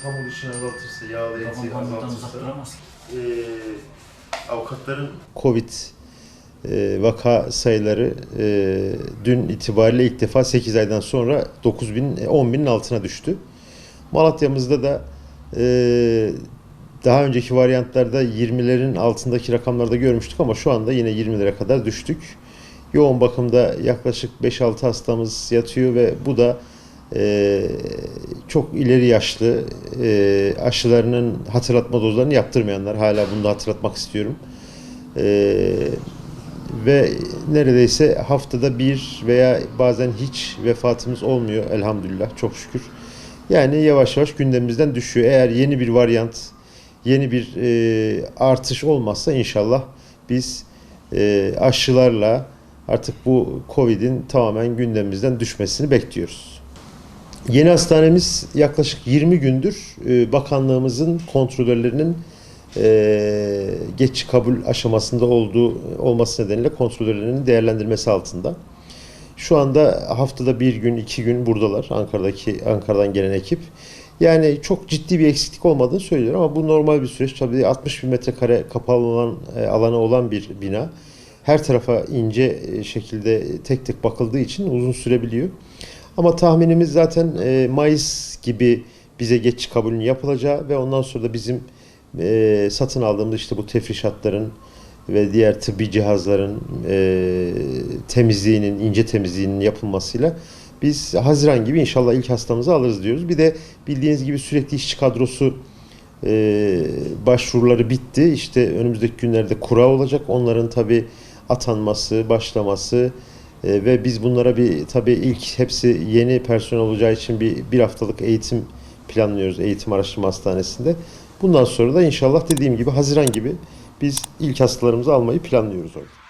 hamur işini azaltırsa, yağlı eti azaltırsa, avukatların Covid vaka sayıları dün itibariyle ilk defa 8 aydan sonra 10.000'in altına düştü. Malatya'mızda da daha önceki varyantlarda 20'lerin altındaki rakamlarda görmüştük ama şu anda yine 20'lere kadar düştük. Yoğun bakımda yaklaşık 5-6 hastamız yatıyor ve bu da çok ileri yaşlı aşılarının hatırlatma dozlarını yaptırmayanlar. Hala bunu da hatırlatmak istiyorum. Ve neredeyse haftada bir veya bazen hiç vefatımız olmuyor elhamdülillah, çok şükür. Yani yavaş yavaş gündemimizden düşüyor. Eğer yeni bir varyant, yeni bir artış olmazsa inşallah biz aşılarla artık bu Covid'in tamamen gündemimizden düşmesini bekliyoruz. Yeni hastanemiz yaklaşık 20 gündür bakanlığımızın kontrolörlerinin geç kabul aşamasında olması nedeniyle kontrolörlerinin değerlendirmesi altında. Şu anda haftada bir gün, 2 gün buradalar. Ankara'dan gelen ekip. Yani çok ciddi bir eksiklik olmadığını söylüyor ama bu normal bir süreç. Tabii 60 bin metrekare kapalı alanı olan bir bina. Her tarafa ince şekilde tek tek bakıldığı için uzun sürebiliyor. Ama tahminimiz zaten Mayıs gibi bize geçiş kabulünün yapılacağı ve ondan sonra da bizim satın aldığımız işte bu tefrişatların ve diğer tıbbi cihazların temizliğinin, ince temizliğinin yapılmasıyla biz Haziran gibi inşallah ilk hastamızı alırız diyoruz. Bir de bildiğiniz gibi sürekli işçi kadrosu başvuruları bitti. İşte önümüzdeki günlerde kura olacak. Onların tabii atanması, başlaması ve biz bunlara tabii ilk hepsi yeni personel olacağı için bir haftalık eğitim planlıyoruz Eğitim Araştırma Hastanesi'nde. Bundan sonra da inşallah dediğim gibi Haziran gibi biz ilk hastalarımızı almayı planlıyoruz orada.